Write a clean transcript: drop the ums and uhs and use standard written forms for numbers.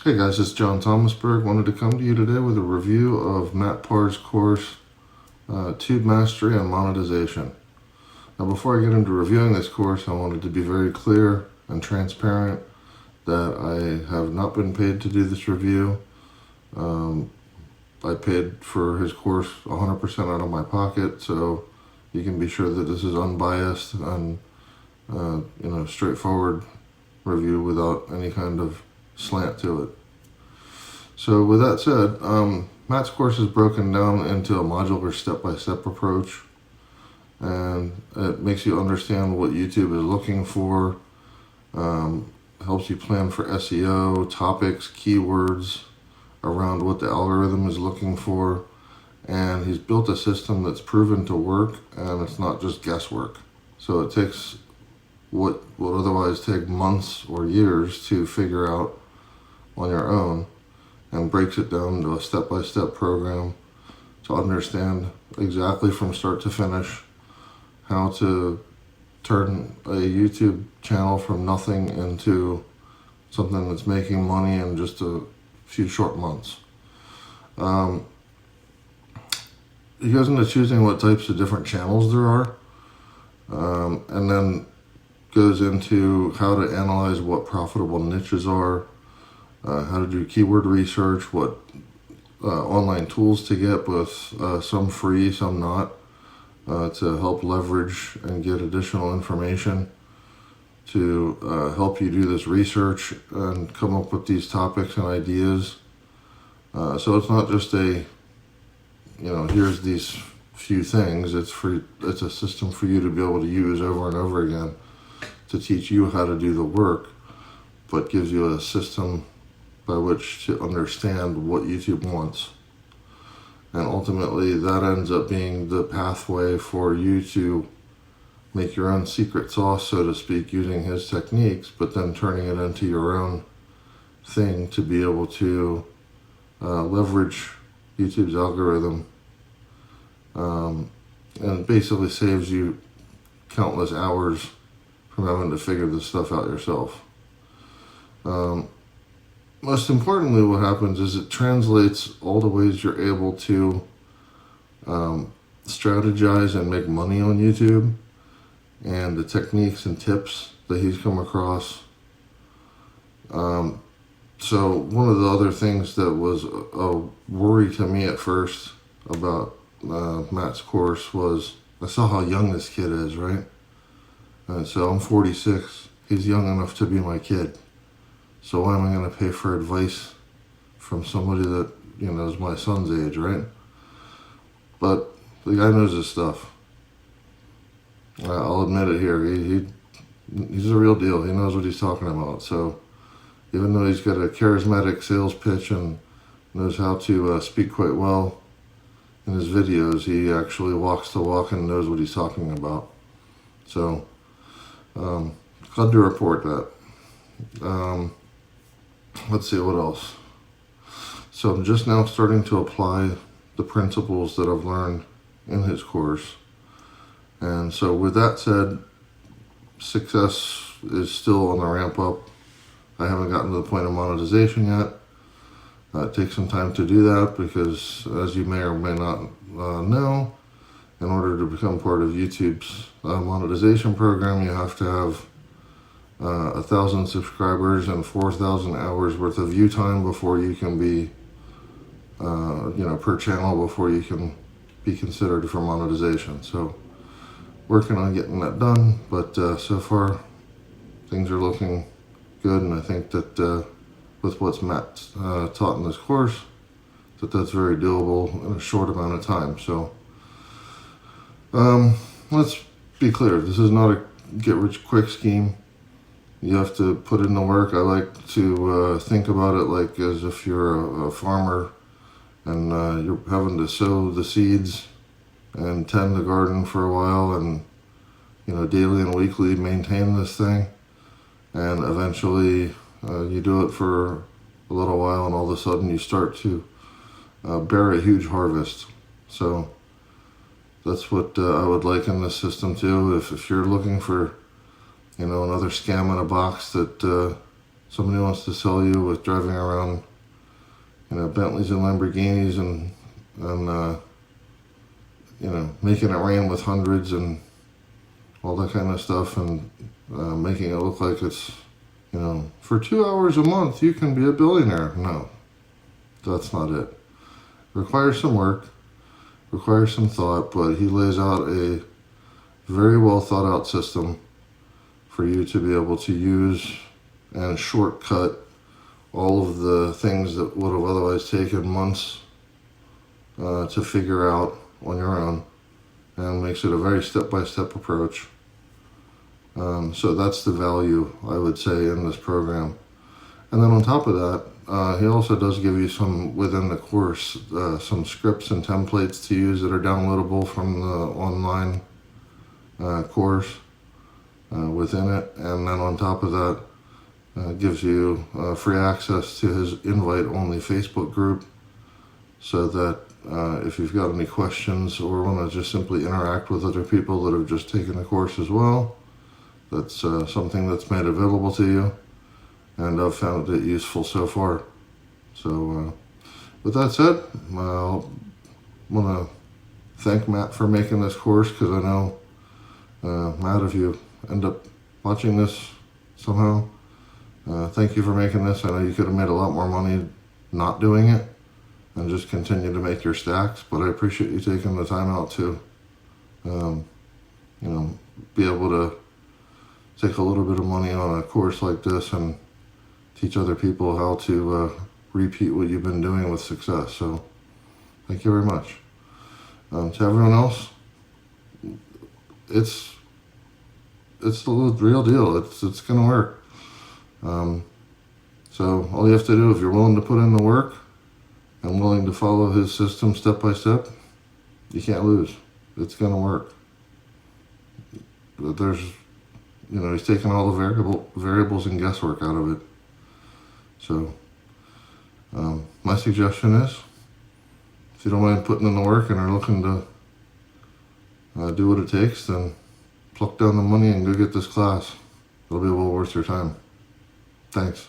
Hey guys, it's John Thomasberg. Wanted to come to you today with a review of Matt Parr's course, Tube Mastery and Monetization. Now before I get into reviewing this course, I wanted to be very clear and transparent that I have not been paid to do this review. I paid for his course 100% out of my pocket, so you can be sure that this is unbiased and straightforward review without any kind of slant to it. So with that said, Matt's course is broken down into a modular step-by-step approach, and it makes you understand what YouTube is looking for, helps you plan for SEO, topics, keywords around what the algorithm is looking for, and he's built a system that's proven to work, and it's not just guesswork. So it takes what would otherwise take months or years to figure out on your own, and breaks it down to a step-by-step program to understand exactly from start to finish how to turn a YouTube channel from nothing into something that's making money in just a few short months. He goes into choosing what types of different channels there are, and then goes into how to analyze what profitable niches are, how to do keyword research, what online tools to get, both some free, some not, to help leverage and get additional information to help you do this research and come up with these topics and ideas. So it's not just here's these few things. It's a system for you to be able to use over and over again to teach you how to do the work, but gives you a system by which to understand what YouTube wants. And ultimately that ends up being the pathway for you to make your own secret sauce, so to speak, using his techniques, but then turning it into your own thing to be able to leverage YouTube's algorithm. And it basically saves you countless hours from having to figure this stuff out yourself. Most importantly, what happens is it translates all the ways you're able to strategize and make money on YouTube, and the techniques and tips that he's come across. So one of the other things that was a worry to me at first about Matt's course was I saw how young this kid is, right? And so I'm 46. He's young enough to be my kid. So why am I going to pay for advice from somebody that, is my son's age, right? But the guy knows his stuff. I'll admit it here. He's a real deal. He knows what he's talking about. So even though he's got a charismatic sales pitch and knows how to speak quite well in his videos, he actually walks the walk and knows what he's talking about. So glad to report that. Let's see what else. So I'm just now starting to apply the principles that I've learned in his course. And so with that said, success is still on the ramp up. I haven't gotten to the point of monetization yet. It takes some time to do that because, as you may or may not know, in order to become part of YouTube's monetization program, you have to have 1,000 subscribers and 4,000 hours worth of view time before you can be, per channel, before you can be considered for monetization. So working on getting that done, but so far things are looking good, and I think that with what's Matt taught in this course, that's very doable in a short amount of time. So let's be clear, this is not a get-rich-quick scheme. You have to put in the work. I like to think about it like as if you're a farmer and you're having to sow the seeds and tend the garden for a while, and daily and weekly maintain this thing, and eventually you do it for a little while, and all of a sudden you start to bear a huge harvest. So that's what I would liken this system to. If you're looking for another scam in a box that somebody wants to sell you with driving around, Bentleys and Lamborghinis and making it rain with hundreds and all that kind of stuff, and making it look like it's, for 2 hours a month you can be a billionaire. No, that's not it. Requires some work, requires some thought, but he lays out a very well thought out system for you to be able to use and shortcut all of the things that would have otherwise taken months to figure out on your own, and makes it a very step-by-step approach. So that's the value, I would say, in this program. And then on top of that, he also does give you some, within the course, some scripts and templates to use that are downloadable from the online course within it. And then on top of that, gives you free access to his invite-only Facebook group, so that if you've got any questions or want to just simply interact with other people that have just taken the course as well, that's something that's made available to you, and I've found it useful so far. So with that said, I want to thank Matt for making this course, because I know, Matt, if you end up watching this somehow, thank you for making this. I know you could have made a lot more money not doing it and just continue to make your stacks, but I appreciate you taking the time out to, be able to take a little bit of money on a course like this and teach other people how to repeat what you've been doing with success. So thank you very much. To everyone else, it's the real deal. It's going to work. So all you have to do, if you're willing to put in the work and willing to follow his system step by step, you can't lose. It's going to work. But there's, he's taking all the variables and guesswork out of it. So my suggestion is, if you don't mind putting in the work and are looking to do what it takes, then pluck down the money and go get this class. It'll be well worth your time. Thanks.